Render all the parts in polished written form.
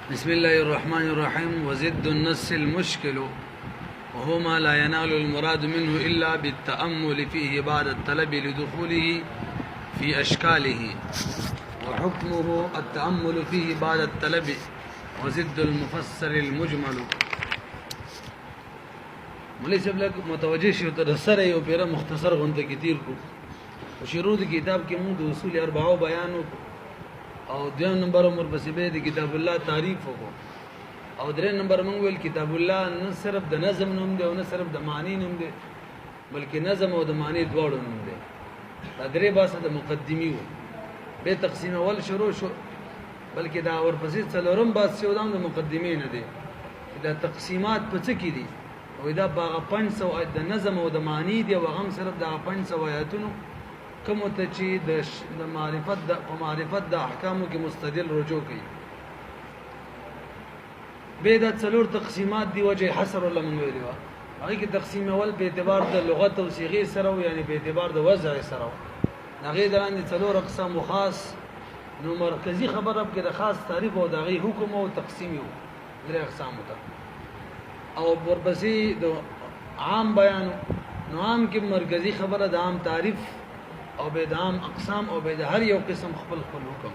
بسم الله الرحمن الرحيم. وزد النص المشكل وهو ما لا ينال المراد منه إلا بالتأمل فيه بعد الطلب لدخوله في أشكاله، وحكمه التأمل فيه بعد الطلب وزد المفسر المجمل. مولوی صاحب لك متوجه شو ترسره یو پیرا مختصر غنته کتیر کو شروع د کتاب کې موږ د اصول اربعه بیان او دویم نمبر عمر پسې به د کتاب الله تعریف وکړو او درې نمبر موږ ویل کتاب الله نه صرف د نظم نوم دی او نه صرف د معنی نوم دی بلکې نظم او د معنی دواړو نوم دی. دا درې باسه د مقدمی وو به تقسیم اول شروع شو بلکې دا ورپسې څلورم باس شو د مقدمه نه دی. دا تقسیمات په څه کې دي او دا باغ 500 د نظم او د معنی دی او غم صرف د 500 آیاتونو کوم ته چې د معرفت د احکامو کې مستدل رجوع کوي. به د څلور تقسیمات دی وجه حصر ولا من ویلی وا هغه کې تقسیم اول په اعتبار د لغت او صيغه سره یعنی په اعتبار د وضع سره هغه درانه څلور اقسام خاص نو مرکزی خبره کې د خاص تعریف او د حکم او تقسیم یو درې اقسام ته او ورپسې د عام بیان نو عام کې مرکزی خبره د عام تعریف او به د عام اقسام او به د هر یو قسم خپل حکم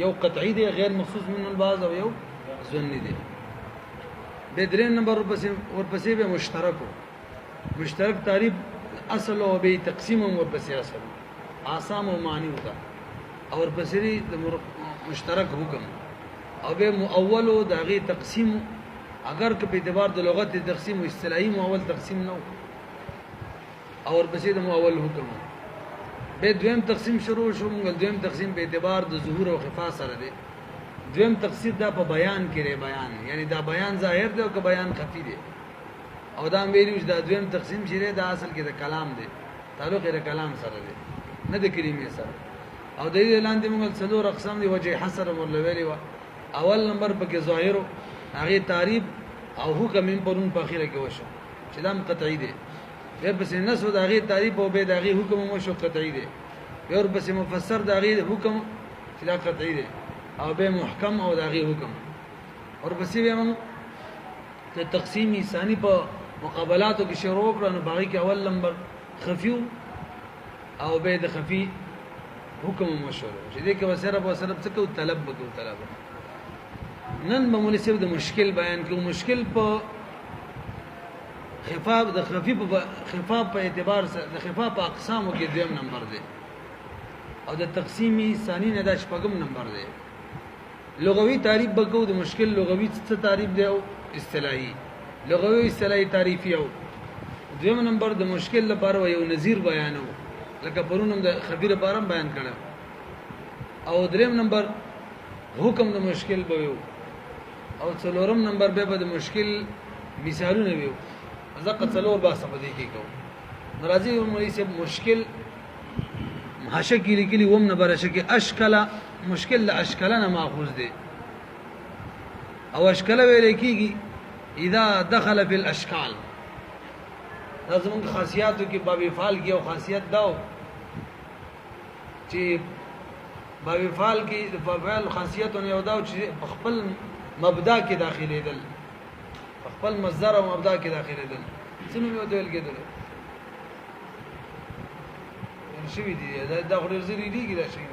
یو قطعی دی غیر مخصوص من البعض او یو ظنی دی. به درې نمبر ورپسې به مشترک تعریف اصل او به تقسیم ورپسې اصل آسام او معنی ہوتا اور ورپسې د مشترک حکم او به مؤول او دغه تقسیم اگر که په اعتبار د لغت تقسیم او اصطلاحي مؤول تقسیم نو او ورپسې د مؤول حکم به دویم تقسیم شروع شو. موږ دویم تقسیم په اعتبار د ظهور او خفا سره دی. دویم تقسیم دا په بیان کې لري بیان یعنی دا بیان ظاهر دی او که بیان خفي دی او دا ویلو چې دا دویم تقسیم شری دا اصل کې د کلام دی تعلق د کلام سره دی نه د کلمې سره او د دې لاندې موږ څلور اقسام دی وجه حصر مرلویلی وا اول نمبر پکې ظاهر هغه تعریف او حکم پرون په اخره کې وشو چې دا قطعی دی بیا پس نسو د هغه تعریف او به د هغه حکم مو شو قطعی دی بیا پس مفسر د هغه حکم چې دا قطعی دی او به محکم او د هغه حکم اور پس بیا موږ ته تقسیمی ثانی په مقابلاتو کې شروع کړو باقي کې اول نمبر خفیو او به د خفی حکم مو شو چې دې کې وسره څه کو طلب نن به مناسب د مشکل بیان کوم مشکل په خفاف د خفیف خفاف په اعتبار سره د خفاف په اقسامو کې دویم نمبر دی او د تقسیمی ثانی نه د شپږم نمبر دی. لغوي تعریف بګو د مشکل لغوي څه تعریف دی او اصطلاحي لغوي اصطلاحي تعریف یو دویم نمبر د مشکل لپاره یو نظیر بیانو لکه پرونم د خبير لپاره بیان کړو او دریم نمبر حکم د مشکل به یو او څلورم نمبر به د مشکل مثالونه ویو ځکه څلور باسه په دې کې کو ناراضي مولوی صاحب مشکل حشکی لیکلی وم نه برشه کې اشکل مشکل له اشکلنا ماخوذ دي او اشکل ویل کېږي اذا دخل في الاشكال لازم خاصیاتو کې باب فعال کې او خاصیت داو چې باب فعال کې د فعل خاصیتونه یو داو چې خپل مبدا کې داخلي دل خپل مصدر او مبدا کې داخلي دل څنګه یو دل کېدل شوی دی دا خو زری دیږي دا شي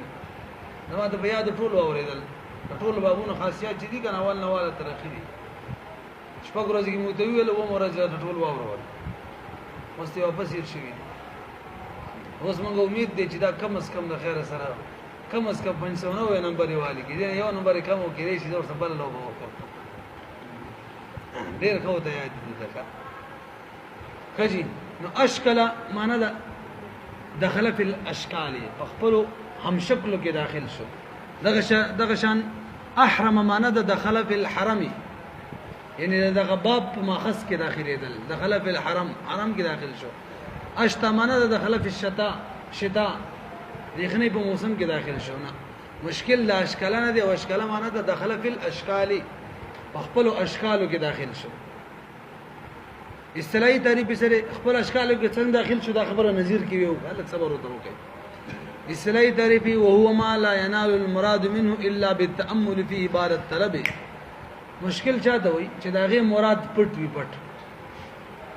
نو دا بیا د ټول اوریدل ټول بابونو خاصیت چې دي کنه اول نواله تر اخري شپږ ورځې کې مو ته ویل و مرزه ټول واورول مستي واپس یې شوی اوس موږ امید دي چې دا کم از کم د خیر سره کم از کم 590 نمبر والی کې یو نمبر کم او کې شي دا بل لو وکړ ډیر خو ته یاد دي ځکه کجی نو اشکل معنا دا دخل فی الاشکال فخپلو هم شکلو کې داخل شو دغه شان احرم معنا د دخل فی الحرم یعنی دغه باب په ماخذ کې داخلي دل دخل فی الحرم حرم کې داخل شو. اشتا معنا د دخل فی الشتاء دغه په موسم کې داخل شو. نه مشکل د اشکال نه دی او اشکال معنا د دخل فی الاشکال خپلو اشکالو کې داخل شو. اصطلاحي تعریف سره خپل اشکالو کې څنګه داخل شو دا خبره نظیر کې ویو الک صبر وکړئ. اصطلاحي تعریف وهو ما لا ينال المراد منه الا بالتامل فيه بعد الطلب مشکل چاته وي چې داغه مراد پټ وي پټ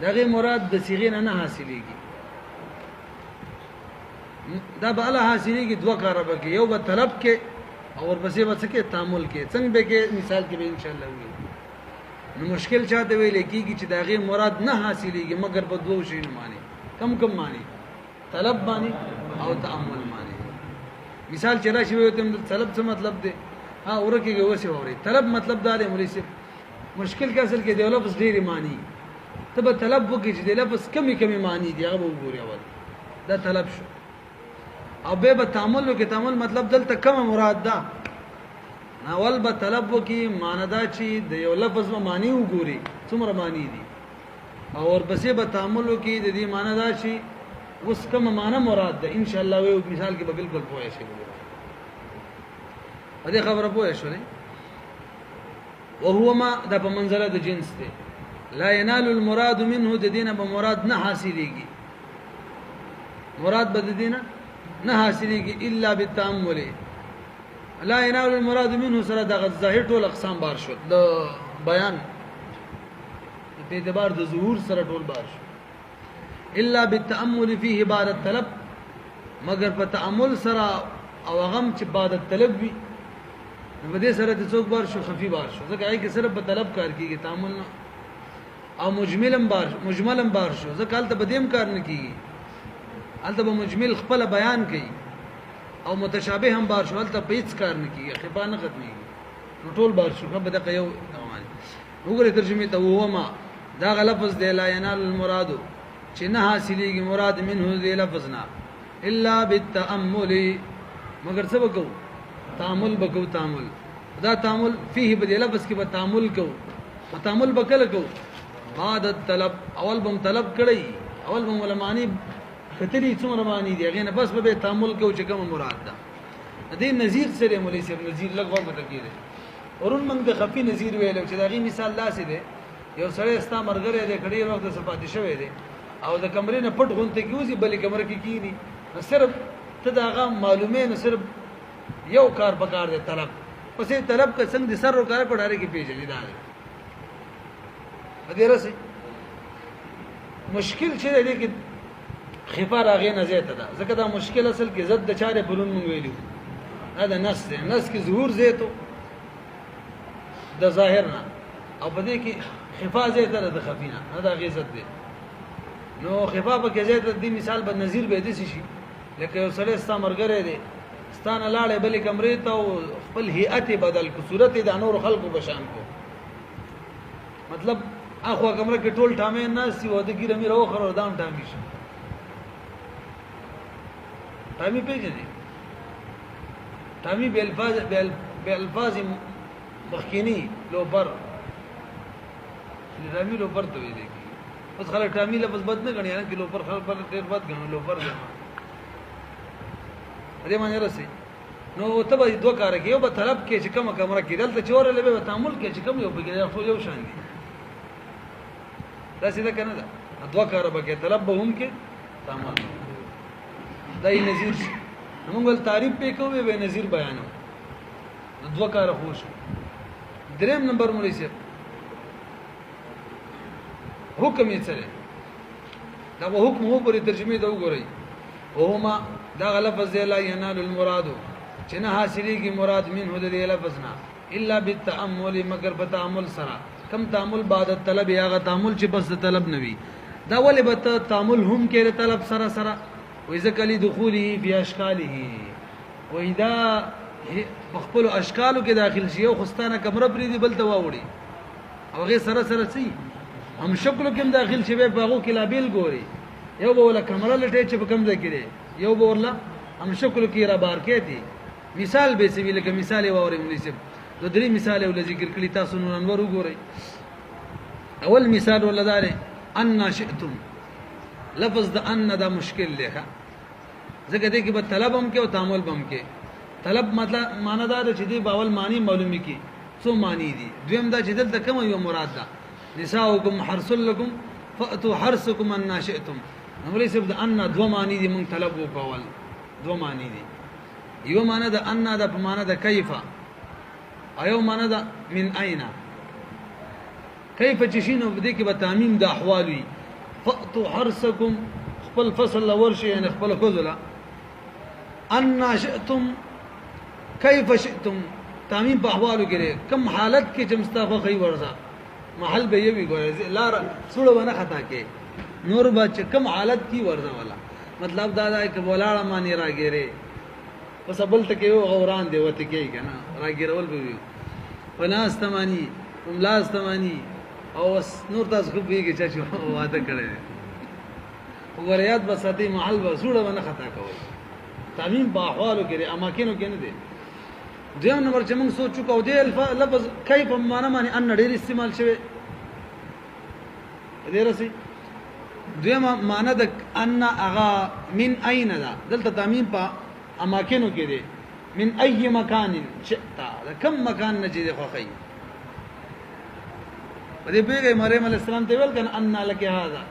داغه مراد د صيغه نه حاصلېږي دا به الله حاصلېږي دوه کار به کې یو به طلب کې او ورپسې به څه کې تعامل کې څنګه به کې مثال کې به ان شاء الله وي نو مشکل چاته ویل کېږي چې داغه مراد نه حاصلېږي مگر په دوه شی نه معنی کم معنی طلب معنی او تعامل معنی مثال چلا شي وي ته طلب څه مطلب دی ها ورکه وسه ووري طلب مطلب دا دی مولوی صاحب مشکل کې اصل کې دی لفظ ډېری معنی تبه طلب وکړي چې د لفظ کمی معنی دی هغه وګوري اول دا طلب شو او به تعامل وکړي تعامل مطلب دلته کوم مراد ده اول به طلب وکړي معنی دا چې د یو لفظ معنی وګوري څومره معنی دي او ورپسې به تعامل وکړي د دې معنی دا چې اوس کوم معنی مراد ده ان شاء الله وي مثال کې به بالکل پوهه شي هذه خبره پوهه شو نه وهو ما ده په منزله د جنس ده لا ينال المراد منه د دینه به مراد نه حاصلېږي مراد به د دینه نه حاصلېږي الا بالتامل لا ينال المراد منه سره د ظاهر ټول اقسام بار شو د بیان په اعتبار د ظهور سره ټول بار شو الا بالتامل فيه بعد الطلب مگر په تامل سره او غم چې بعد الطلب وي په دې سره د څوک بار شو خفي بار شو ځکه هغه کې صرف په طلب کار کیږي تعامل نه او مجملم بار شو ځکه حالت بدیم کار نه کیږي حالت به مجمل خپل بیان کوي او متشابه هم بار شو حالت په هیڅ کار نه کیږي خفا نه ختميږي نو ټول بار شو په دغه یو وګوره ترجمه ته هو ما دا لفظ دی لا ينال المراد چې نه حاصلېږي مراد منه دې لفظ نه الا بالتامل مگر څه وکړو تعامل بکو تعامل دا تعامل فيه بدې لفظ کې به تعامل کو او تعامل بکله کو بعد الطلب اول بم طلب کړی اول بم علمانی خطري څومره معنی دی هغه نه بس به تعامل کو چې کوم مراد ده دې نظیر سره مولوی صاحب نظیر لګوا پته کیږي ورون موږ د خفي نظیر ویلو چې دا غي مثال لاسه دی یو سره استا مرګره دی کړي وخت صفات شوی دی او د کمرې نه پټ غونته کیږي بلې کمره کې کینی صرف ته دا غا معلومه نه صرف یو کار پکار دی طلب پسې طلب کا څنګه د سر کار په ډاره کې پیژنې دا دی رسې مشکل چې دی کې خفا راغې نه زیاته ده ځکه دا مشکل اصل کې زد د چاره بلون مونږ ویلو دا نص دی نص کې ظهور زیاتو د ظاهر نه او په دې کې خفا زیاته ده د خفینا دا غیزت دی نو خفا په کې زیاته دی مثال به نظیر به دي شي لکه یو سره ستا مرګره دی ستانه لاړې بلې کمرې ته او خپل هيئت بدل کو صورت د انور خلقو بشان کو مطلب اخو کمره کې ټول ټامې نه سی و د ګیره مې راو خرو دام ټامې شي ټامې پیژنې ټامې به الفاظ مخکینی لو پر ټامې لو پر ته وی دی اوس خلک ټامې لفظ بد نه غني ان کې لو پر خلک ډېر بد غنو لو پر دې معنی راسي نو ته به دوه کار کوي یو به طلب کې چې کومه کمره کې دلته چور له به تعامل کې چې کوم یو به یو شان دي دا سیده کنه دا دوه کار به کې طلب به هم کې تعامل دای نظیر موږ تعریف په کوو به نظیر بیانو دوه کار خوش دریم نمبر مولوی صاحب حکم یې سره دا حکم هو پر ترجمه دا وګورئ وهما دا لفظ لا ينال المراد چې نه حاصلېږي مراد منه د دې لفظ نه الا بالتامل مگر په تعامل سره کم تعامل بعد الطلب یا غ تعامل چې بس طلب نوي دا ولې به تعامل هم کې طلب سره سره وإذا لي دخوله في اشكاله واذا خپل اشکالو کې داخل شي او خستانه کمره پری دی بل ته واوړي او غي سره سره سي هم شکل کې داخل شي په هغه کې لابل ګوري یو به ولا کمره لټه چې په کم ځای کې دی یو به ورلا هم شکل کې را بار کې دي مثال به سوي لکه مثال واوري مناسب د درې مثال ول ذکر کړی تاسو نن انور وګورئ اول مثال ولدار ان شئتم لفظ د ان دا مشکل لیکه ځکه دې کې به طلب هم کې او تعامل هم کې طلب مطلب معنی دا چې دی باول معنی معلومي کې څو معنی دي دویم دا چې دلته کوم یو مراد ده نساؤکم حرث لكم فاتوا حرثكم ان شئتم نو ليس د ان دو معنی دي مون طلب وکول دو معنی دي یو معنی د ان د په معنی د کیف ایو معنی د من اين کیف چشینو بده کې به تعمیم د احوال وي فأتوا حرسکم خپل فصل ورشي یعنی خپل خذلا ان شئتم کیف شئتم تعمیم په احوالو کې کم حالت کې چې مستغفر خي ورزا محل به یوي ګورې لار سوړ ونه خطا کې نور با چې کم حالت کی ورزا والا مطلب دا دا چې ولاړه مانی راګيره پس بل ټکي یو غوران دی وته کې کنه راګيرول به پناس تمانی املاس تمانی او نور تاسو خو بیږي چې واده کړی وګوریات بساتی محل به سوړ ونه خطا کوي تعمیم په احوالو کې اماکنو کې نه دی دیو نمبر چې موږ سوچو کو دی لفظ کیف معنا معنی ان ډیر استعمال شوی دې رسي دیو معنا د ان اغا من اين دا دلته تعمیم په اماکنو کې دی من اي مکان شئت کم مکان نجد خوخی دې بیګه مریم علیہ السلام ته ویل کنه ان لك هذا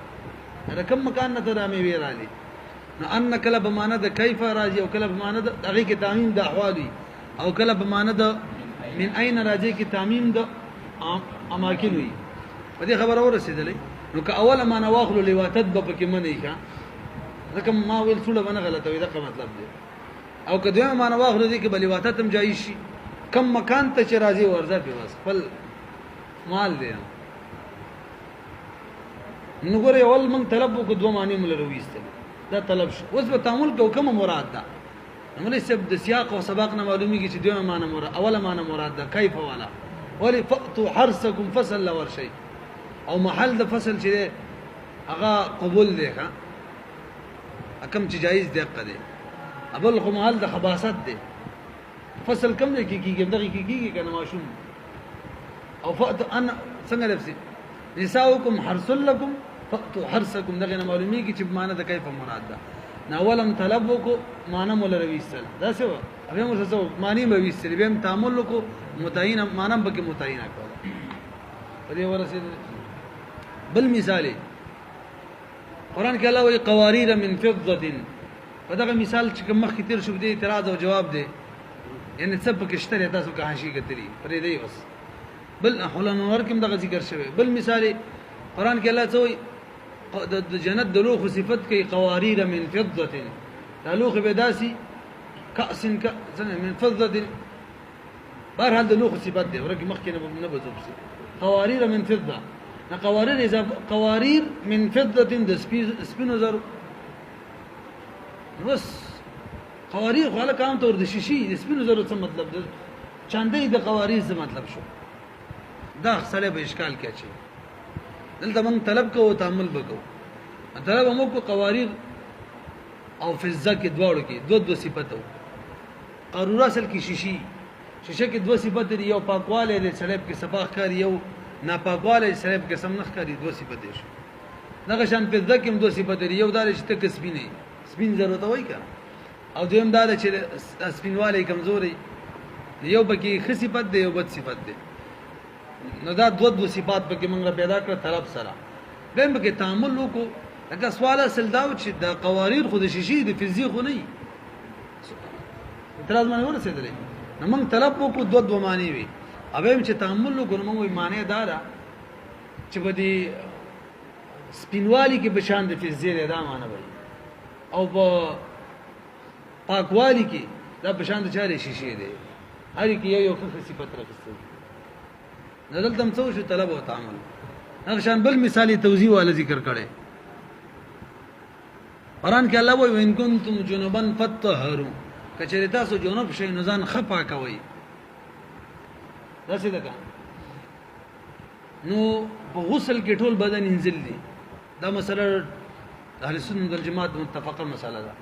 دا کم مکان نه ته مې ویرالي نو ان کله به معنا د کیف راځي او کله به معنا د هغه کې تعمیم د احوالي او کله به معنا د من اين راځي کې تعمیم د اماکن وي په دې خبره ورسېدلې نو که اوله معنا واخلو لواتت به پکې منې ښه ځکه ما ویل څوله باندې غلطه وي دا مطلب دی او که دوی معنا واخلو دي کې به لواتت هم جایز شي کم مکان ته چې راځي ورځه په بس خپل مال دی نو ګوره اول من طلب کو دوه معنی مل رويسته دا طلب شو اوس به تعامل کو کوم مراد ده موږ سب د سیاق او سباق نه معلومیږي چې دوه معنی مراد اوله معنی مراد ده کیف والا ولی فأتوا حرسکم فصل ور شي او محل د فصل چې هغه قبول دی ښا کم چې جایز دی قدی ابل خو محل د خباثت دی فصل کم دی کیږي دغه کیږي کنه ماشوم او فأتوا ان څنګه لفظي نساؤکم حرس لكم فأتوا حرسکم دغه نه معلومیږي چې معنی د کیف مراد ده ناولم طلب کو معنی مولا رويسل دا څه هغه مو څه معنی به ویسل به تعامل کو متعین معنی به کې متعین کړه په دې ورسې بل مثال قرآن کې الله وی قوارير من فضة په دغه مثال چې مخ کې تیر شو دې اعتراض او جواب دی یعنی څه پکې شته تاسو که حاشیه کتلی پرې دی بس بل حلن ورکم دغه ذکر شوی بل مثال قرآن کې الله څه وی د جنت د لوخ صفت کې قوارير من فضة د لوخ بداسي كأس من فضة بهرحال د لوخ صفت دی ورکه مخ کې نه بزوبسي قوارير من فضة قوارير اذا قوارير من فضة د سپینو زرو بس قوارير خلک عام طور د شیشي د سپینو زرو څه مطلب ده چاندې د قوارير څه مطلب شو دا خسله به اشکال کې اچي دلته موږ طلب کوو تعامل وکړو طلب موږ کو قوارير او فضه کې دواړو کې دوه صفات وو قاروره اصل کې شیشه کې دوه صفات دي یو پاکواله د سلیب کې صفاح کاری یو ناپاکواله سلیب کې سمنخ کاری دوه صفات دي دغه شان فضه کې دوه صفات دي یو دار چې تک سپینې سپین ضرورت وای کا او دویم دار چې سپینواله کمزوري یو بکی خ صفات دی یو بد صفات دی نو دا دو صفات به کې موږ پیدا کړ طلب سره دیم به کې تعامل وکړو لکه سوال اصل دا چې د قوارير خود شیشي د فزیک خو نه اعتراض باندې ورسېدلې نو موږ طلب وکړو دو معنی وي اوبه چې تعامل وکړو موږ معنی دا ده چې په دې سپینوالی کې بشان د فزیک دا معنی وي او په پاکوالی کې دا بشان د چاري شیشي دی هر کې یو صفت راغستل نزل تم څو شو طلب او تعامل هغه شان بل مثالی توضیح والا ذکر کړي قرآن کې الله وایي ان کنتم جنبا فطهروا کچری تاسو جنوب شئ نو ځان خپا کوي دا څه ده نو په غسل کې ټول بدن انزل دي دا مسله اهل سنت والجماعت متفقه مسله ده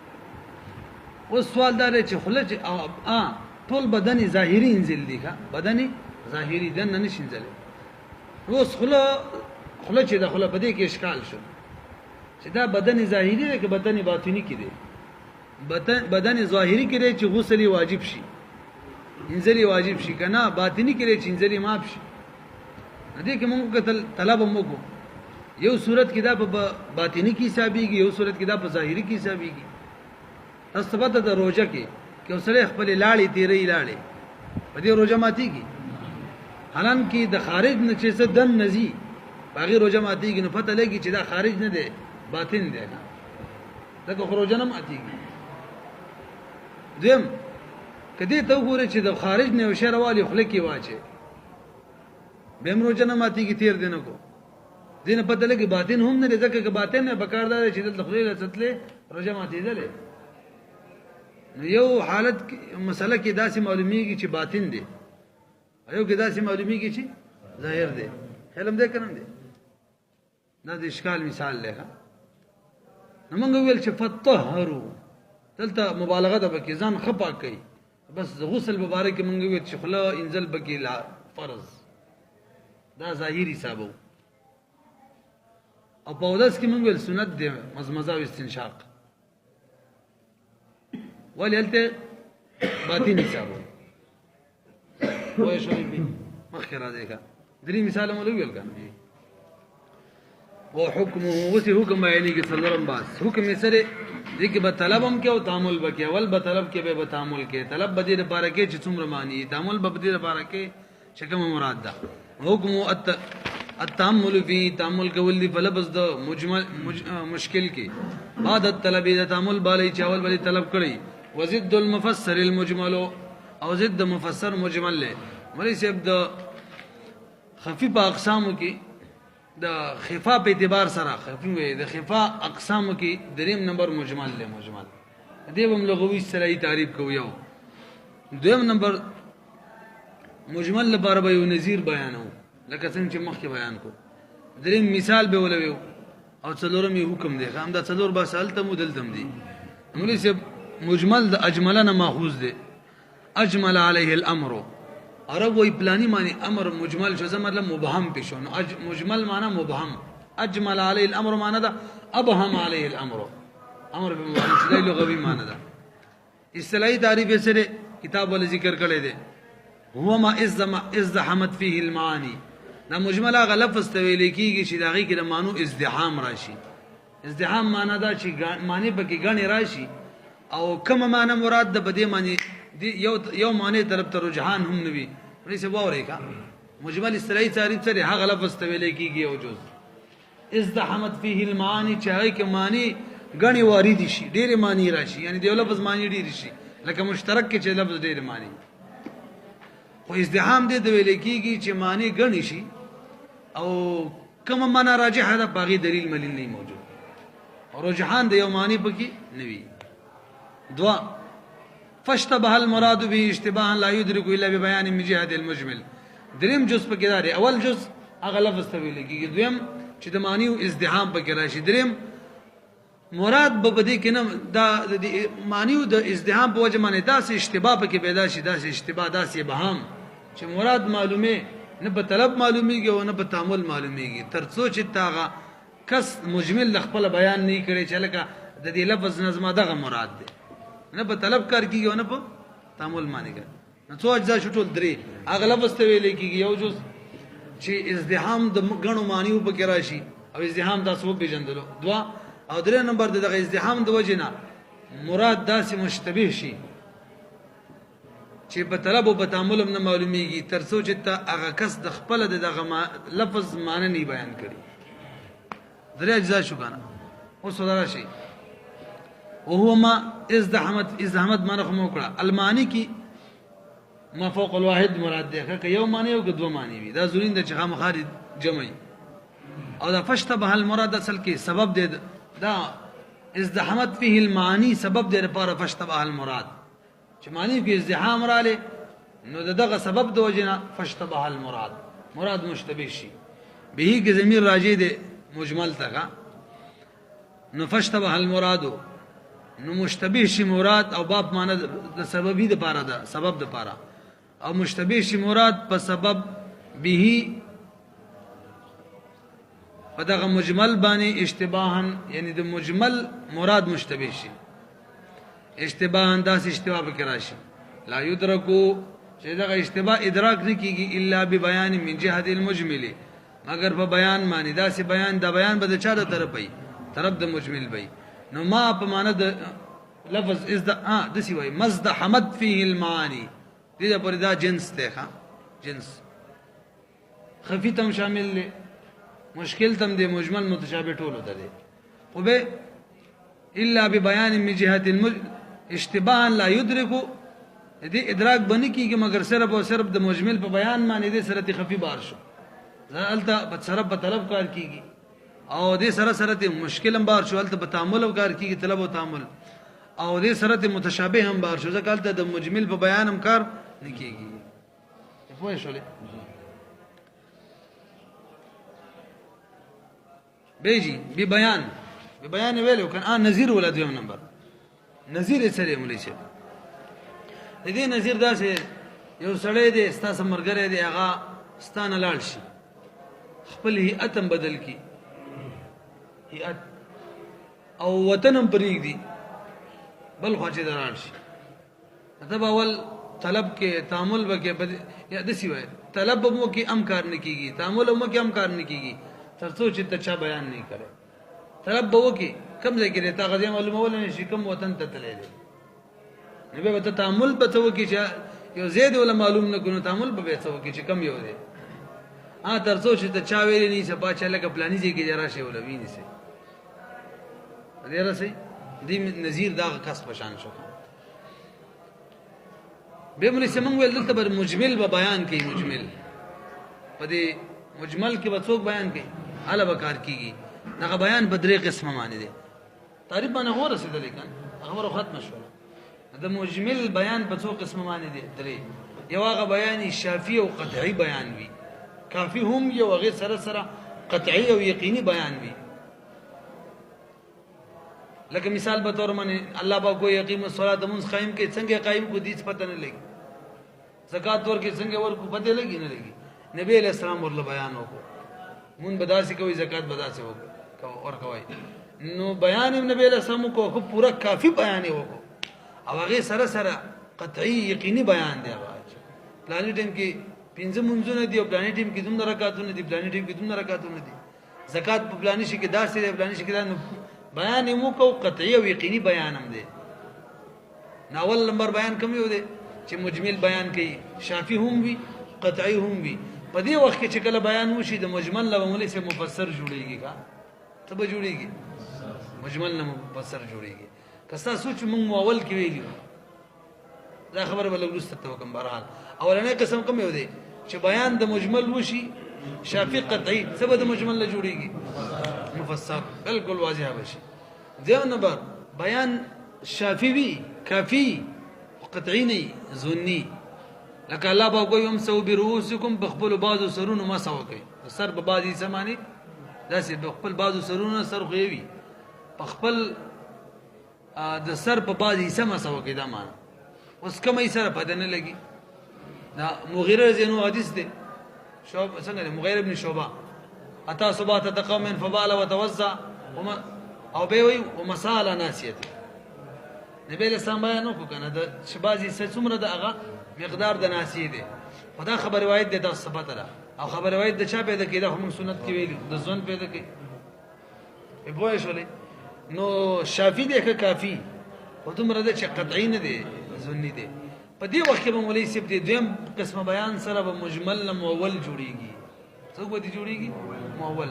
او سوال دا چې خلج ټول بدن ظاهري انزل دي ښا بدن ظاهري دنه نشینځل اوس خله چې د خله په دې کې اشکال شو چې دا بدن ظاهري دی که بدن باطنی کې دی بدن ظاهري کې دی چې غسل واجب شي انزلي واجب شي کنه باطنی کې دی چې انزلي معاف شي دې کې موږ طلب موږ یو صورت کې دا په باطنی کې حسابيږي یو صورت کې دا په ظاهري کې حسابيږي تاسو په د روزه کې چې اوسره خپل لاړې تیرې لاړې په دې روزه ماتيږي حالان کې د خارج نه چې څه دن نزي باغی روزه ماتیږي نو پته لګي چې دا خارج نه دی باطن دی دا که روزه نه ماتیږي دیم کدی ته وګوره چې د خارج نه یو شی راوالي خله کې واچي به روزه نه ماتیږي تیر دینه کو دینه پته لګي باطن هم نه ځکه چې باطن نه بکاردار چې د خله لڅتلې روزه ماتیدلې نو یو حالت مسله کې داسې معلومیږي چې باطن دی ایو کې داسې معلومیږي چې ظاهر دی علم دې کنه دی دا د اشکال مثال لګا نو موږ ویل چې فطهروا دلته مبالغه ده بکې ځان خپا کوي بس غسل مبارک موږ ویل چې خلا انزل بکې لا فرض دا ظاهري حساب او په وداس کې موږ ویل سنت دی مزمزه او استنشاق ولی هلته باطن حساب وای شوی به مخکره دیکھا درې مثال مو ویل کنه وحكمه وسي حکم بیانی کې څلورم باس حکم یې سره دې کې به طلبم کې او تعامل بکې اول به طلب کې به تعامل کې طلب بدې لپاره کې چې څومره معنی تعامل به بدې لپاره کې چې کوم مراد ده حکم التعامل فی تعامل کول دی فلبس د مجمل مشکل کې بعد الطلب د تعامل بالای چاول بلی طلب کړی وزد المفسر المجمل او ضد مفسر مجمل له مری صاحب د خفیف اقسامو کې د خفا په اعتبار سره خفیف د خفا اقسامو کې دریم نمبر مجمل له مجمل دې هم لغوي سره تعریف کوو یو دویم نمبر مجمل لپاره به یو نظیر بیانو لکه څنګه چې مخکې بیان کو دریم مثال به ولوي او څلورم حکم دی هم دا څلور به سالته مدلتم دي مولوی صاحب مجمل د اجملنا ماخوذ دی اجمل علیه الامر عرب وی پلانی معنی امر مجمل شو مطلب مبهم پیشو نو مجمل معنی مبهم اجمل علیه الامر معنی دا ابهم علیه الامر امر په معنی چې لغوي معنی دا اصطلاحي تعریف سره کتاب ول ذکر کړی دی هو ما ازدحمت فيه المعاني دا مجمل هغه لفظ ته ویل کیږي چې داغي کې د مانو ازدحام راشي ازدحام معنی دا چې معنی پکې غني راشي او کوم معنی مراد د بده معنی یو معنی طرف ته رجحان هم نوي پرې څه وره کا مجمل اصطلاحي تعریف سره هغه لفظ ته ویل کیږي او جز ازدحمت فيه المعاني چې هغه کې معنی غني وارد شي ډېر معنی راشي یعنی د لفظ معنی ډېر شي لکه مشترک کې چې لفظ ډېر معنی خو ازدحام دې د ویل کیږي چې معنی غني شي او کوم معنا راجح ده باغی دلیل ملین نه موجود او رجحان د یو معنی پکې نوي دوا فاشتبه المراد به اشتباها لا يدرك الا ببيان من جهه المجمل دریم جز پکې ده اول جز هغه لفظ ته ویل کیږي دویم چې د معنی او ازدحام پکې راشي دریم مراد به بده کې نه دا د معنی او د ازدحام په وجه باندې داسې اشتباه پکې پیدا شي داسې اشتباه داسې بهام چې مراد معلومه نه په طلب معلومیږي او نه په تعامل معلومیږي ترڅو چې تاغه کس مجمل خپل بیان نه کړي چې لکه د دې لفظ نظم دغه مراد دی نه په طلب کار کیږي او نه په تعامل معنی کوي نو څو اجزا شټول درې هغه لفظ ته ویل کیږي یو جز چې ازدحام د غنو معنی په کې راشي او ازدحام تاسو پیژندلو دوا او درې نمبر دغه ازدحام د وجنه مراد داسې مشتبه شي چې په طلب او په تعامل نه معلومیږي ترڅو چې تا هغه کس د خپل دغه لفظ معنی نه بیان کړي درې اجزا شو کنه اوس ودار شي وهو ما ازدحمت معنی خو موکړه المانی کی ما فوق الواحد مراد ده که یو معنی او دوه معنی وي دا زورین د چغه مخارج جمعي او دا فشتبه المراد اصل کې سبب ده دا ازدحمت فيه المعاني سبب ده لپاره فشتبه المراد چې معنی کې ازدحام رااله نو دغه سبب د وجنه فشتبه المراد مراد مشتبه شي به کې ضمیر راجع ده مجمل ته نو فشتبه المراد نو مشتبه شي مراد او باب معنی د سببي د پاره ده سبب د پاره او مشتبه شي مراد په سبب به په دغه مجمل باندې اشتباها یعنی د مجمل مراد مشتبه شي اشتباها داس اشتباه به راشي لا يدركو چې دغه اشتباه ادراک نه کیږي الا ببيان من جهه المجمل مگر په بیان باندې داسې بیان د بیان به د چا د طرفي طرف د مجمل وي نو ما په معنا د لفظ از د سی وای مزد حمد فيه المعاني دې پر دا جنس ته ښا جنس خفي تم شامل له مشکل تم دی مجمل متشابه ټول ته دی خو به الا ببيان من جهه اشتباه لا يدرك دې ادراک بنی کیږي مگر صرف او صرف د مجمل په بیان باندې دې سره خفي بار شو زالته په صرف په طلب کار کیږي او دې سره سره مشکل هم بار شو الته په تعامل او کار کیږي طلب او تعامل او دې سره متشابه هم بار شو ځکه الته د مجمل په بیان هم کار نه کیږي پوه شولې بيجي ببيان ویلو كان نذير ولا دویم نمبر نذير سره مولي شه دې نذير داسې یو سړی دی ستاسو مرګره دی هغه ستانه لاړ شي خپل هيئتم بدل کی هيئت او وطنم پریږ دی بل خواچې دران شي مطلب اول طلب کې تعامل وکي یا دسی وای طلب مو کې امکار نه کیږي تعامل مو کې امکار نه کیږي ترڅو چې تچا بیان نه کړي طلب وو کې کم ځای کې تا غزي معلومه ولنه شي کوم وطن ته تللی نو به ته تعامل به تو کې چې یو زید ولا معلوم نه کونو تعامل به تو کې چې کم یو دی ترڅو چې تچا ویلې نه چې باچا لکه پلاني ځای کې جرا شي ولا ویني سي دې راسي دې نذیر دا کس پشان شو به مونږ سمون ویل دلته بر مجمل به بیان کوي مجمل په دې مجمل کې به څوک بیان کوي اعلی بکار کیږي دا بیان په درې قسمه معنی دي تعریف باندې غوړه رسیدلې کان خبره ختم شوه د مجمل بیان په څو قسمه معنی دي درې یو هغه بیان شافی او قطعی بیان وي کافی هم یو غیر سره قطعی او یقیني بیان وي لکه مثال به تور باندې الله با کو یقیم الصلاه منځ قائم کې څنګه قائم کو دي پته نه لګي زکات ور کې څنګه ور کو پته لګي نه لګي نبی علیہ السلام ورله بیان وکړو مون بداسي کوي زکات بداسي وکړو اور کوي نو بیان نبی علیہ السلام کو پورا کافی بیان وکړو او هغه سره قطعی یقیني بیان دی پلاني ټیم کې پنځه منځونه دي او پلاني ټیم کې دومره رکعاتونه دي پلاني ټیم کې دومره رکعاتونه دي زکات په پلاني شي کې داسې دی پلاني شي کې بیان مو کو قطعی او یقیني بیان هم دی ناول نمبر بیان کوم یو دی چې مجمل بیان کوي شافی هم وي قطعی هم وي په دې وخت کې چې کله بیان وشي د مجمل له مولي سے مفسر جوړيږي کا ته به جوړيږي مجمل نه مفسر جوړيږي کستا سوچ مونږ مول کې ویلو دا خبره بل ورسته ته کوم بهرحال اولنې قسم کوم یو دی چې بیان د مجمل وشي شافی قطعی سبب د مجمل له جوړيږي مفسر بالکل واضح بشي دیو نمبر بیان شافی وی کافی قطعی نه ظنی لکه الله با کوئی امسو برؤسکم بخبل بعض سرون ما سو کوي سر په بعضی سمانی داسې بخبل بعض سرون سر خوي بخبل د سر په بعضی سم سو کوي دا معنا اوس کومه سره پد نه لګي دا مغیره زینو حدیث دی شوب څنګه مغیره ابن شوبه اتا صبات تقوم فبال وتوزع او به وي ومسال ناسيته نبی له سم بیان وکړه کنه د شبازي څومره د هغه مقدار د ناسی دی خدا خبر روایت د ثبت ده او خبر روایت د چا پیدا کیده هم سنت کې ویلو د ځون پیدا کی په بوې شولې نو شافعي دی که کافی او دومره د چې قطعی نه دی ځونی دی په دې وخت کې مولوی سیب دی دویم قسم بیان سره به مجمل مؤول جوړیږي څه به دي جوړیږي مؤول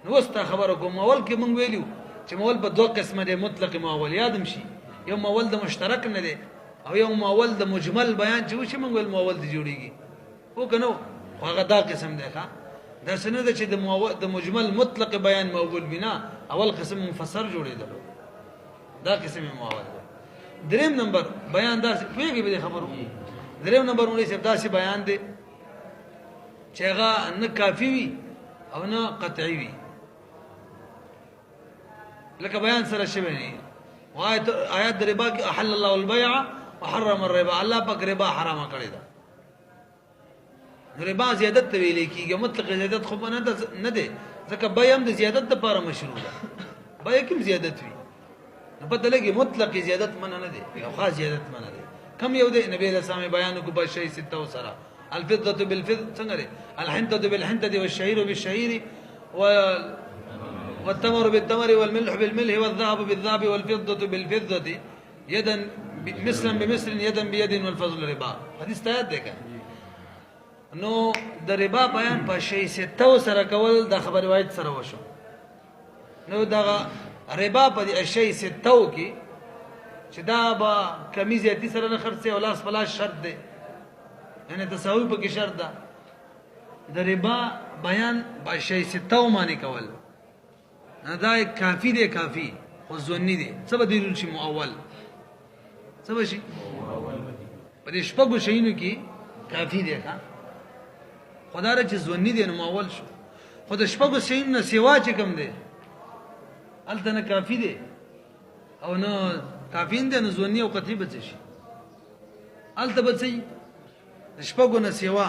نو استا خبره کوم مؤول کې مونږ ویلو چې مؤول په دوه قسمه دی مطلق مؤول یادم شي یو مؤول د مشترک نه دی او یو مؤول د مجمل بیان چې وشي مونږ ول مؤول دی جوړیږي او کنو هغه دا قسم دی ښا دا څنګه د چې د مجمل مطلق بیان مؤول بنا اول قسم مفسر جوړیدل دا قسم مؤول دریم نمبر بیان دا پیږي به خبرو دریم نمبر ولې چې دا سي بیان دی چې هغه نه کافی وي او نه قطعی وي لکه بیان سره شوی نه آیات ربا کې احل الله البيع وحرم الربا الله پاک ربا حرام کړی دا ربا زیادت ویلې کیږي مطلق زیادت خو نه ده ځکه بیا هم د زیادت لپاره مشروع ده بیا کوم زیادت وي نو پته لګي مطلق زیادت منه نه ده او خاص زیادت منه ده کم یو ده نبی له سامي بیان کو په شی سته وسره الفضه بالفضه څنګه ده الحنطه بالحنطه والشعير بالشعير والتمر بالتمر والملح بالملح والذهب بالذهب والفضه بالفضه يدا مثلا بمثل يدا بيد والفضل ربا حدیث آیات ده نو د ربا بیان په شی ستو سره کول د خبر روایت سره وشو نو دا ربا په شی ستو کې چې دا با کمی زیاتی سره نه خرڅه او لاس پلاس شرط دی یعنی تساوی په کې شرط ده د ربا بیان په شی ستو معنی کول نه دا کافی دی کافی خو ځونی دی څه به دی شي مؤول څه به شي په دې شپږو شیونو کې کافی دی ښا خدای را چې ځونی دی نو مؤول شو خو د شپږو شیونو نه سیوا چې کم دی الته نه کافی دی او نو کافی دی نو ځونی او قطعی به شي الته به څه د شپږو نه سیوا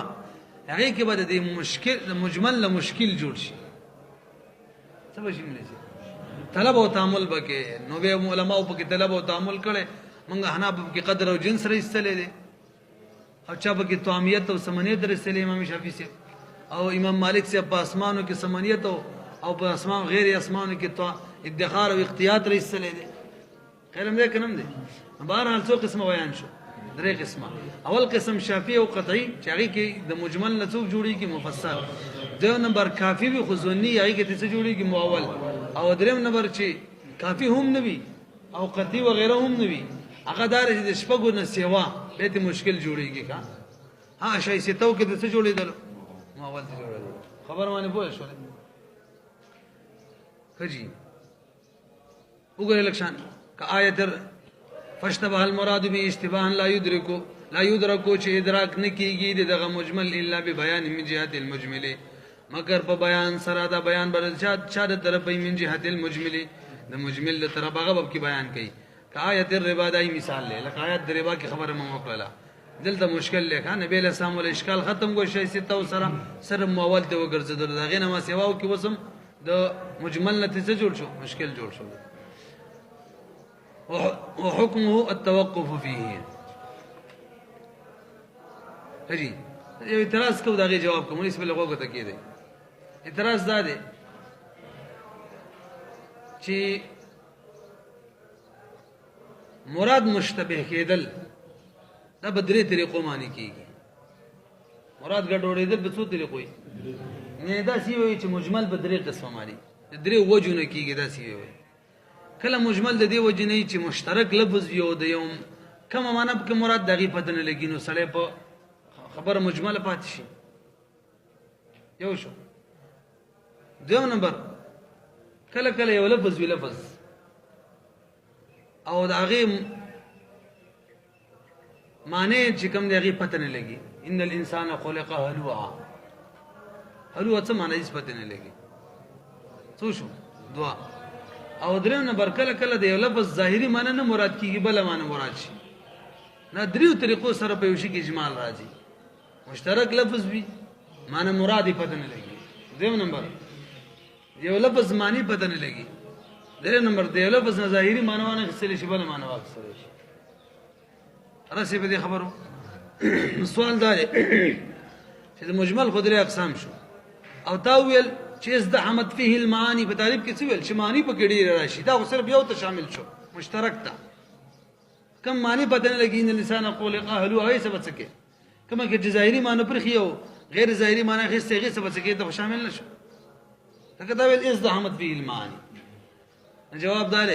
هغه کې به د مشکل د مجمل له مشکل جوړ شي څه به شي ملي طلب او تعامل بکې نو به علماء په کې طلب او تعامل کړي مونږ حناب کې قدر او جنس رئیسلې دي او چا به کې توامیت او سمنیت رسلې امام شافعي سے او امام مالک سے په اسمانو کې سمنیت او په اسمان غیر اسمانو کې تو ادخار او اختیار رسلې دي کلم دې کنم دي بهر حال څو قسم بیان شو درې قسمه اول قسم شافعي او قطعي چې هغه کې د مجمل نسوب جوړي کې مفصل دو نمبر کافی بھی خزونی هغه کې څه جوړي کې مؤول او دریم نمبر چې کافی هم نوي او قطعي وغيرها هم نوي هغه دار چې د شپږو نه سیوا به ته مشکل جوړيږي ښا ها شای ستو کې د څه جوړېدل مؤول څه جوړېدل خبر باندې پوه شو کجی وګورئ لکشان کا آیت فاشتبه المراد به اشتباها لا يدركو چې ادراک نکېږي دغه مجمل الا ببيان من جهه المجمل مگر په بیان سره دا بیان بل چا د طرف من جهه المجمل د مجمل له طرف هغه کې بیان کړي کا آیت الربا دای مثال لکه آیت الربا کې خبره مو وکړه دلته مشکل لیکه نبی له سلام ول اشکال ختم کو شي ستو سره مؤول ته وګرځیدل دغه نه ما سیواو کې وسم د مجمل نتیجه جوړ شو مشکل جوړ شو وحكمه التوقف فيه هجي یو اعتراض کو دغه جواب کوم نسبت لغوه ته کېده اعتراض دا دی چې مراد مشتبه کېدل دا بدري طریقو معنی کیږي مراد ګډوډېدل په څو طریقو نه دا سی وي چې مجمل بدري قسمه معنی درې وجونه کیږي دا سی وي کله مجمل د دې وجه نه چې مشترک لفظ یو د یو کومه معنی په مراد دغه پدنه لګي نو سړی په خبر مجمل پاتې شي یو شو دوم نمبر کله کله یو لفظ وی لفظ او د هغه معنی چې کوم دغه پته نه لګي ان الانسان خلق هلوعا هلوعا څه معنی یې پته نه لګي څه شو دعا او دریم نمبر کله کله د یو لفظ ظاهری معنی نه مراد کیږي بل معنی مراد شي نه دریو طریقو سره په یو شي کې اجمال راځي مشترک لفظ وي معنی مراد پته نه لګي دریم نمبر یو لفظ معنی پته نه لګي دریم نمبر د یو لفظ نه ظاهری معنی ونه خسل شي بل معنی واکسر شي راسي په دې خبرو سوال دا چې د مجمل خدای اقسام شو او تاویل چې ازدحمت فيه المعاني په تعریف کې څه ویل چې معنی په کې ډیر راشي دا صرف یو ته شامل شو مشترک تا کم معنی پته نه لګي ان لسان قول قهلو هي څه بچکه کما کې ظاهری معنی پر خيو غیر ظاهری معنی خسته غیر څه بچکه ته شامل نشو دا ویل ازدحمت فيه المعاني جواب دار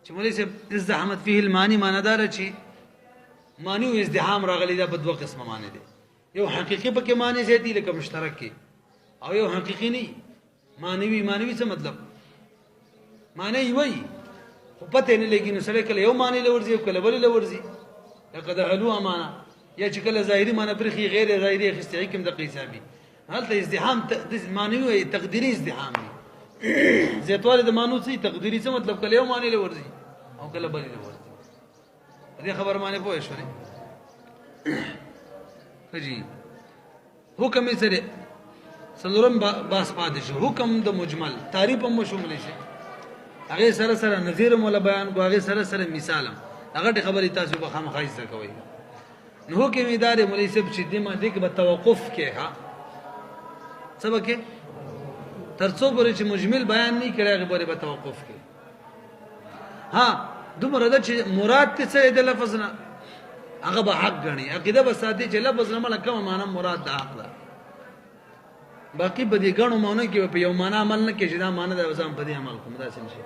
چې مولوی صاحب ازدحمت فيه المعاني معنی دار چې معنی او ازدحام راغلي دا په دوه قسمه معنی دي یو حقيقي پکې معنی زیاتی لکه مشترک کې او یو حقيقي نه معنوي څه مطلب معنی وي خو پته نه لګي نو سره کله یو معنی لورځي او کله بل لورځي لقد علو معنا یا چې کله ظاهري معنی پرخي غیر ظاهري خستعي کوم د قيسابي هلته ازدحام معنوي تقديري ازدحام زیاتواله د مانو څه تقديري څه مطلب کله یو معنی لورځي او کله بل لورځي دې خبر معنی پوه شو جی حکم سره سلورم باس پاتې شو حکم د مجمل تعریف هم شامل شي هغه سره سره نظیر مولا بیان کو هغه سره سره مثالم هغه خبرې تاسو به خامخایسته کوي نو کې ادارې مولوی صاحب چې دمه دې کې به توقف کې ها سبا کې ترڅو پورې چې مجمل بیان نه کړي هغه پورې به توقف کې ها دومره د چې مراد څه د لفظ نه هغه به حق غني عقیده به ساتي چې لفظ نه مله کوم معنا مراد د حق ده باقي په دې غنو معنی کې په یو معنا عمل نه کې چې دا معنا د وزن په دې عمل کوم دا څه شي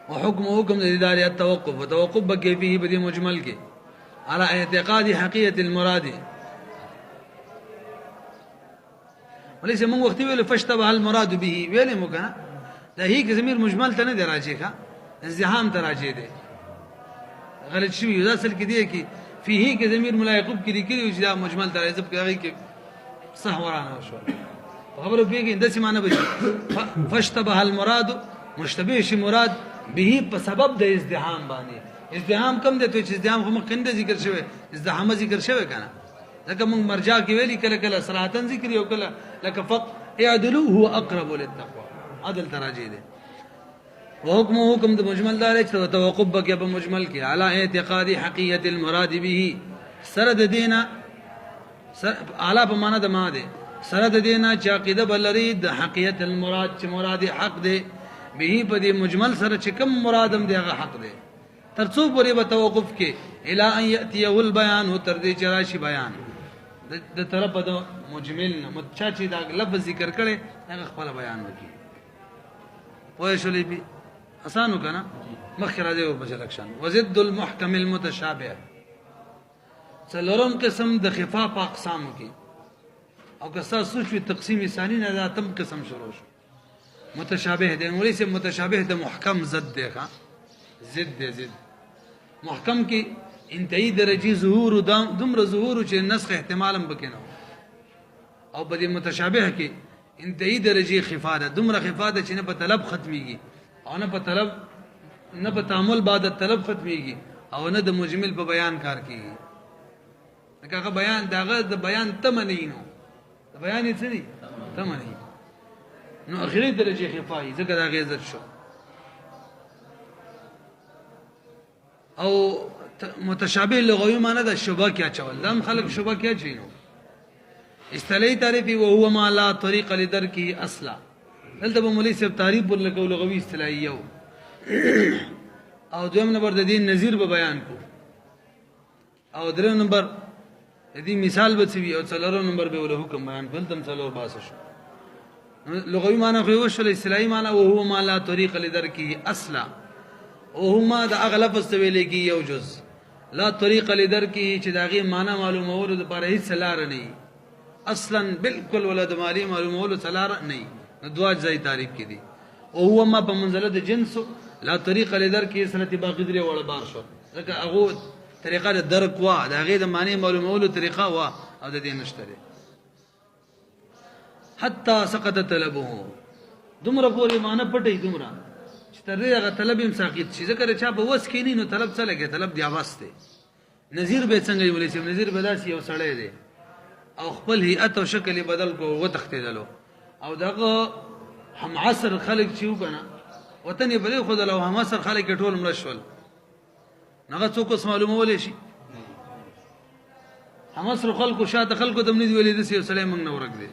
وحكم حکم د ادارې التوقف وتوقف بکې فيه په دې مجمل کې على اعتقاد حقيقه المراد وليس من وقت ویل فاشتبه المراد به ویل مو کنه دا هیڅ ضمیر مجمل ته نه دی راځي ښا ازدحام ته راځي دی غلط شوی دا اصل کې دی کې فيه کې ضمیر ملایقب کې لیکلی چې دا مجمل ته راځي په هغه کې صح ورانه شو خبره پیږي د څه معنی بشي فاشتبه المراد مشتبه شي مراد به په سبب د ازدحام باندې ازدحام کم دی ته چې ازدحام هم کنده ذکر شوی ازدحام ذکر شوی کنه لکه موږ مرجع کې ویلي کله کله صراحتن ذکر یو کله لکه فق اعدلوا هو اقرب للتقوى عدل تراجی دی وحكم حکم د مجمل دار چې توقف بکې په مجمل کې على اعتقاد حقيقه المراد به سره د دینه اعلی په معنا د ما ده سره د دینه چې عقیده بلري د حقیقت المراد چې مراد حق ده به په دې مجمل سره چې کوم مرادم دی هغه حق ده ترڅو پورې به توقف کې الى ان ياتيه البيان تر دې چې راشي بیان د طرف د مجمل نه متچا چې دا لفظ ذکر کړي هغه خپل بیان وکړي وای شولې بي اسانو کنه مخکې راځي او بجلکشن وزد المحكم المتشابه څلورم قسم د خفاف اقسام کې او که تاسو سوچ تقسیم ثانی نه دا تم قسم شروع شو متشابه دی نو ليس متشابه د محکم ضد دی ښا ضد دی ضد محکم کې انتهایی درجه ظهور دومره ظهور چې نسخ احتمال هم بکنه او په دې متشابه کې انتهایی درجه خفاده دومره خفاده چې نه په طلب ختميږي او نه په طلب نه په تعامل بعد طلب ختميږي او نه د مجمل په بیان کار کیږي هغه بیان داغه د بیان تمنینو د بیان یې څه دي تمنی نو اخري درجه خفای ځکه دا غیزت شو او متشابه لغوي معنی د شبهه کیا چول دم خلق شبهه کیا چینو استلی تعریفی وهو ما لا طریق لدرکه اصلا دلته به مولوی صاحب تعریف ورلګو لغوي استلای یو او دویم نمبر د دې نظیر به بیان کو او دریم نمبر دې مثال به څه او څلورم نمبر به له حکم بیان کول تم څلور باسه شو لغوي معنی خو وشل استلای معنی وهو ما لا طریق لدرکه اصلا وهما د اغلب استویل کی یو جز لا طریق لدرکه چې داغه معنی معلومه ور د پر هیڅ لار نه اصلا بالکل ولد مالی معلومه سلار نه دواج ځای تعریف کې دي او هو ما په منزله د جنس لا طریق لدر کې سنت باقی درې وړ بار شو لکه هغه طریقه د درک وا د هغه د معنی معلومه طریقه وا او د دې نشته حتی سقط طلبه دومره پوری معنی پټي دومره چې تر هغه طلب هم ساقط شي ځکه چې په وس کې نه نو طلب څه لګي طلب دی واسطه نذیر به څنګه ویل شي نذیر به داسي یو سړی دی او خپل هيئت او شکل بدل کو و تختیدلو او دغه هم عصر خلق چې وکنه وطن بلی خود له هم عصر خلق ټول مرشول نغه څوک اوس معلومه ولې شي هم عصر خلق شاته خلق دم نه ویلې د سي سلام موږ نو ورګ دي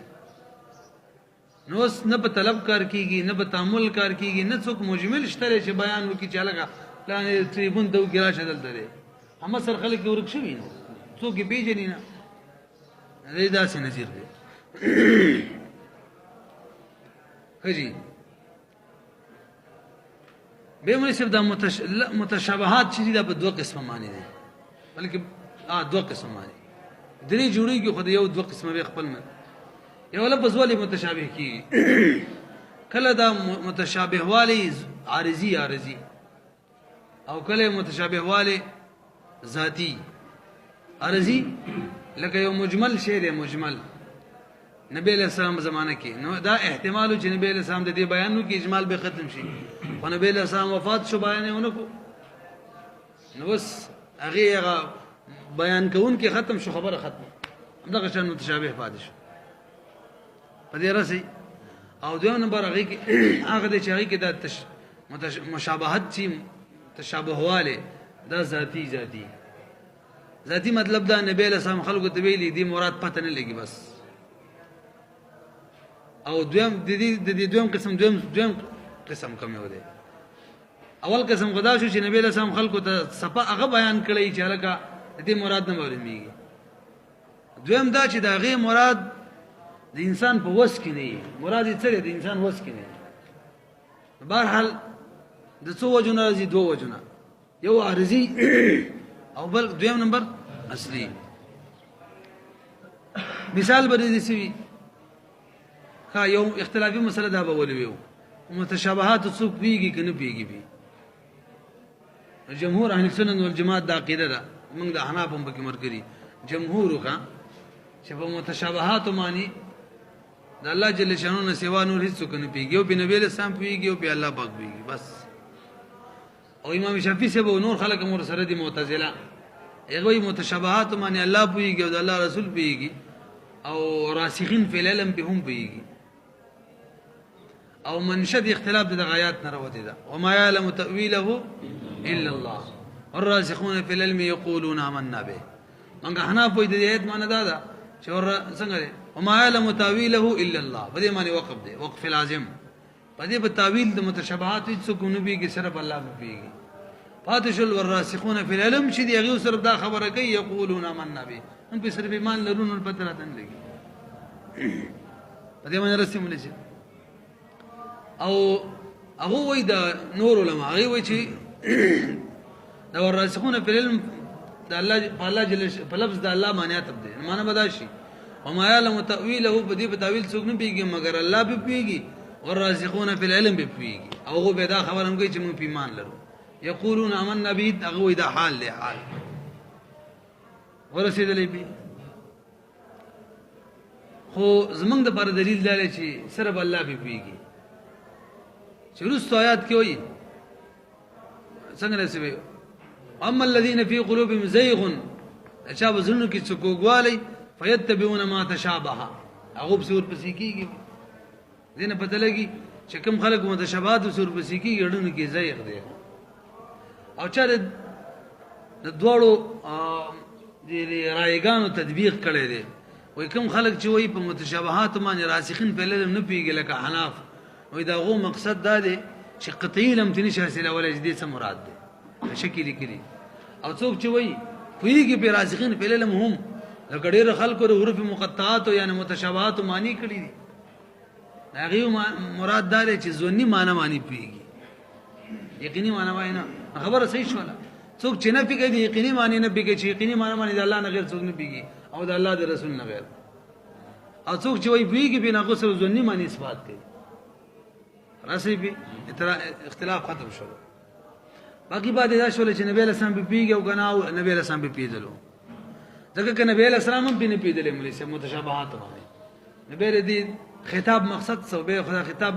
نو نه په طلب کار کیږي نه په تعامل کار کیږي نه څوک مجمل شته چې بیان وکي چې لګا پلان تریبون دو ګرا شدل درې هم عصر خلق ورګ شوی نو څوک پیژنې نه دا څه نظیر دی هجی به موږ صرف د متشابهات چې دا په دوه قسمه معنی دي بلکې دوه قسمه معنی درې جوړیږي خو یو دوه قسمه به خپل یو لفظ والی متشابه کی کله دا متشابه والی عارضی او کله متشابه والی ذاتی عارضی لکه یو مجمل شی دی مجمل نبی علیہ السلام زمانه کې نو دا احتمال چې نبی علیہ السلام د دې بیانو کې اجمال به ختم شي او نبی علیہ السلام وفات شو بیانونه کو نو بس هغه بیان کوون کې ختم شو خبره ختم دغه شان متشابه پاتې شو په دې راسي او دویم نمبر هغه کې هغه د چاري کې د مشابهت چې تشابهواله دا ذاتی مطلب دا نبی علیہ السلام خلقو ته ویلي دي مراد پته نه لګي بس او دویم قسم کوم یو دی اول قسم خدا شو چې نبی علیہ السلام خلقو ته صفه هغه بیان کړی چې هغه دې مراد نه معلومیږي دویم دا چې دا غي مراد د انسان په وس کې نه مراد یې څه دی د انسان وس کې نه بهرحال د څو وجونه راځي دوه وجونه یو عارضي او بل دویم نمبر اصلي مثال به دې سوي ها یو اختلافي مسله دا به ولوي متشابهات څوک پیږي کنه پیږي بي جمهور اهل سنت والجماعت دا عقیده ده موږ د احناف هم پکې مرګري جمهور کا چې په متشابهات معنی د الله جل شانو نه سیوا نور هیڅ کنه پیږي او په نبی له سم پیږي او په الله پاک پیږي بس او امام شافعي سے به نور خلق مور سره دي معتزله هغه متشابهات معنی الله پیږي او د الله رسول پیږي او راسخین فی العلم به هم پیږي او منشد اختلاف د غایات نه راوتی ده وما يعلم تاويله الا الله والراسخون في العلم يقولون آمنا به منګه حنا په دې آیت معنی دا ده چې ور څنګه ده وما يعلم تاويله الا الله په دې معنی وقف ده وقف لازم په دې په تاویل د متشابهات هیڅ کو نه بیږي صرف الله بیږي فاتشل والراسخون في العلم چې دی هغه صرف دا خبره کوي يقولون آمنا به هم په صرف ایمان لرونو په تراتن لګي په دې معنی رسم لشي او هغه وای دا نور علماء هغه وای چې دا وراسخون په علم د الله جل په لفظ د الله معنی ته ده معنی بداشي وما يعلم تاويله بدی په تاویل څوک نه پیږي مگر الله به پیږي وراسخون په العلم به پیږي او هغه به دا خبر هم کوي چې موږ ایمان لرو یقولون آمنا به هغه وای دا حال له حال ورسېدلې به خو زمنګ د پر دلیل دی چې صرف الله به پیږي چې رسو آیات کې وایي څنګه رسوي اما الذين في قلوبهم زيغ اچھا وزنو کې څوکوالي فيتبعون ما تشابه هغه په سور پسې کېږي دینه پته لګي چې کوم خلک متشابهات سور پسې کېږي اړونو کې زيغ دي او چې د دوړو د رایګانو تطبیق کړي دي وای کوم خلک چې وای په متشابهات باندې راسخین په علم نه پیږي لکه حناف وای دا غو مقصد دا دی چې قطعی لم تنش حاصله ولا جدي څه مراد دی شکل کړي او څوک چې وای پیږي په راسخین په علم هم لکه ډېر خلکو د حروف مقطعات یعنی متشابهات معنی کړي دي هغه مراد دا دی چې ځونی معنی پیږي یقیني معنی وای نه خبره صحیح شوله څوک چې نه پیږي یقیني معنی نه پیږي چې یقیني معنی د الله نه غیر څوک نه پیږي او د الله د رسول نه غیر او څوک چې وای پیږي بنا غسل ځونی معنی اثبات کوي راسي به اختلاف ختم شو باقي بعد دا شول چې نبی له سلام په پیږي او غناو نبی له سلام په پیدلو ځکه چې نبی له سلام هم په پیدلې ملي سم متشابهات باندې نبی دې خطاب مقصد سو به خدا خطاب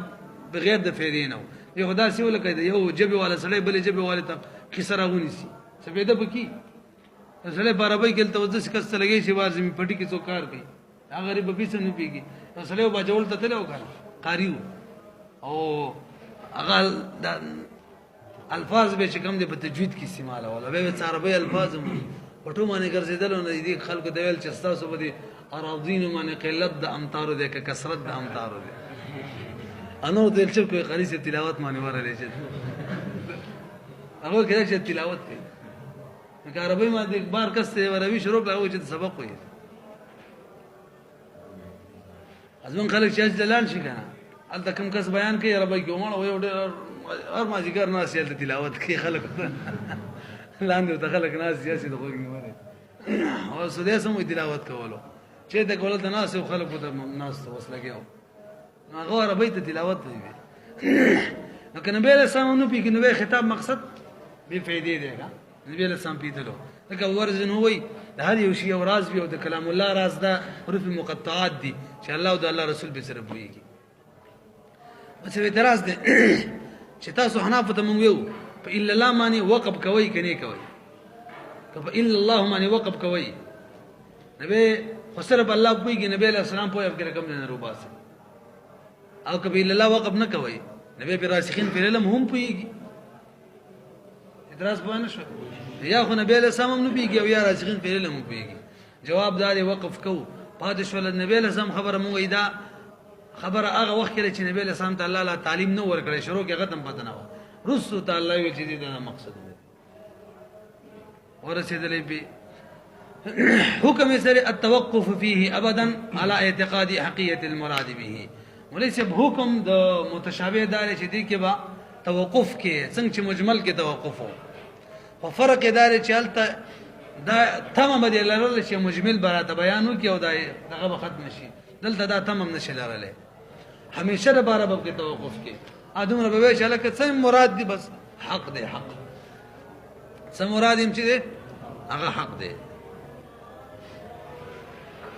بغیر د فعلینو یو خدا سی ولکه یو جبه والا سړی بل جبه والا ته کیسه راغونی سي سبيده بکی سړی بارابای کله توځه سکست لګي چې وار زمي پټي کې څو کار کوي هغه غریب به څه نه پیږي سړی باجول ته تلو کنه قاریو او هغه الفاظ به چې کوم دي په تجوید کې استعمال ولا به عربی الفاظ پټو باندې ګرځیدل نو دې خلکو د ویل چې تاسو په دې اراضین باندې قلت د امطار دې کې کثرت د امطار دې انو دې چې کوئی خالص تلاوت باندې ورلې چې هغه کې چې تلاوت کوي که عربی باندې بار کسته وروي شروع کړو چې سبق وي ازمن خلک چې دلال شي کنه الته کوم کس بیان کوي عربی کې ومنه وي هر ما ذکر ناس یې تلاوت کوي خلک لاندې ته خلک ناس سیاسي د خوږی مره او سودیا سمو تلاوت کولو چې د کول د ناس او خلکو ته ناس وسلګیو هغه عربی ته تلاوت دی نو کنه به له سم نو پیګ نو خطاب مقصد به فائدې دی نبی له سم پیدلو لکه ورزن هوی د هر یو شی او راز به او د کلام الله راز دا حروف مقطعات دي چې الله او د الله رسول به سره ویږي څه اعتراض دی چې تاسو حناف ته مونږ یو په الا الله معنی وقف کوي کني کوي په الا الله معنی وقف کوي نبی خسرب الله پویږي نبی له سلام په افکر کوم نه روباسه او کبه الا الله وقف نه کوي نبی پر راسخین په علم هم پویږي اعتراض باندې شو یا خو نبی له سلام نه پیږي او یا راسخین په علم هم پویږي جواب دار وقف کو پادش ول نبی له سلام خبره مونږ ایدا خبره هغه وخت کې چې نبی له سلام تعالی له تعلیم نو ورکړي شروع کې غتم پته نه و رسول تعالی وی چې دا مقصد دی ورسېدلې به حكم سر التوقف فيه ابدا على اعتقاد حقيقه المراد به. وليس بحكم د متشابه دار چې دي کې با توقف کې څنګه چې مجمل کې توقف او فرق دار چې الته دا تمام بدی لرل چې مجمل براته بیانو کې او دا دغه ختم شي دلته دا تمام نشي لرله همیشه د بار به کې توقف کې ادمره به چې لکه څنګه مراد دي بس حق دی حق څه مراد يم چې دی هغه حق دی.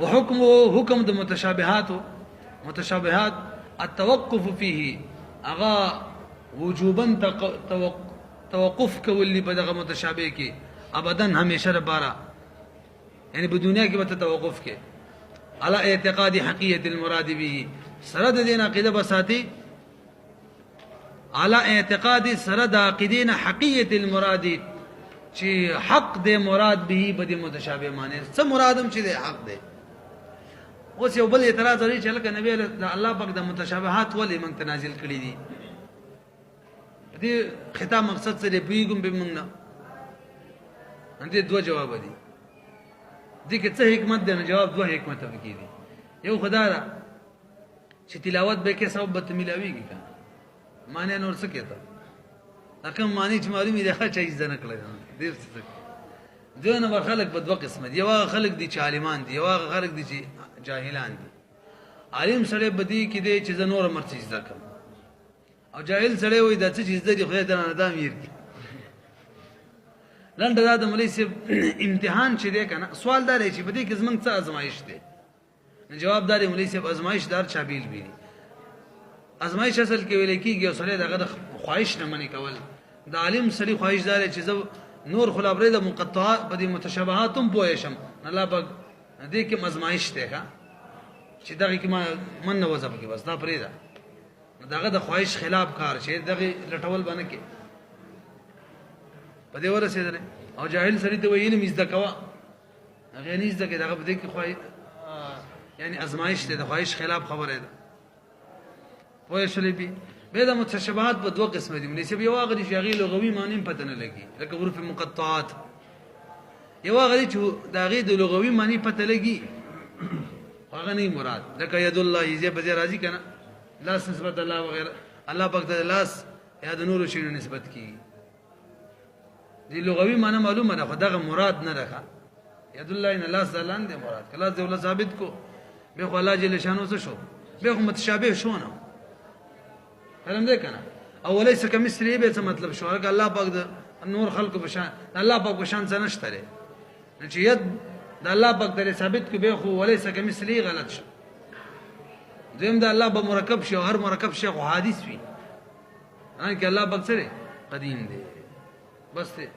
وحكم د متشابهات التوقف فيه اغا وجوبا توقف کول بدغه متشابه کې ابدا همیشه لپاره یعنی په دنیا کې به توقف کې على اعتقاد حقیقت المراد به سره د دین عقیده بساتی على اعتقاد سره د عقیدین حقیقت المراد چې حق د مراد به بده متشابه معنی څه مرادم چې د حق دی. اوس یو بل اعتراض لري چې لکه نبی الله پاک د متشابهات ولې موږ تنازل کړی دي دې خطاب مقصد سره پیګم به موږ نه اندې دوه جواب دي دې کې څه حکمت ده جواب دوه حکمت به کیږي. یو خدای را چې تلاوت به کې سبب ته ملاويږي کنه معنی نور څه کېته اکم معنی چې معلومي ده ښه چیز نه کړل دې څه دوه نمبر خلق په دوه قسمه دي. یو خلق دي چې عالمان دي یو خلق دي چې جاهلان دي. عالم سره بدی کې دي چې زنور مرچ ذکر او جاهل سره وي د څه چیز دي خدای درنه دام ير لنډه دا د مولوی صاحب امتحان چې دی کنه سوال دار چې بدی کې زمنګ څه ازمایش دی جواب دار مولوی صاحب ازمایش دار چابیل بي ازمایش اصل کې ویل کېږي او سره دغه خواهش نه منې کول د عالم سره خواهش دار چې نور خلابره د مقطعات په دې متشابهاتم پوه شم الله پاک دې کې ازمایش ده ښا چې دغه کې ما من نه وځم کې بس دا پرې ده دغه د خواهش خلاف کار شي دغه لټول باندې کې په دې ورسېدل او جاهل سړي ته ویل مزد کوا هغه نه زده کې دغه په دې کې خواهش یعنی ازمایش ده د خواهش خلاف خبره ده پوه شلې به د متشابهات په دوه قسم دي مناسب یو هغه چې هغه لغوي معنی پته نه لګي لکه حروف مقطعات یو هغه چې دا غي د لغوي معنی پته لګي هغه نه مراد لکه ید الله یې به راضی کنه لاس نسبت الله وغیرہ الله پاک ته لاس یا د نور شي نسبت کی دي لغوي معنی معلومه ده خدغه مراد نه راخه ید الله ان الله زلان دي مراد کله ذو ثابت کو به خو الله جل شانو څه شو به خو متشابه شو نه فهم دې کنه او ليس كمثله به څه مطلب شو هغه الله پاک د نور خلق بشان الله پاک بشان څه نشته لري چې ید د الله پاک ته ثابت کو به خو وليس كمثله غلط شو زم د الله به مرکب شي هر مرکب شي خو حادث وي ان کې الله پاک سره قدیم دی بس ته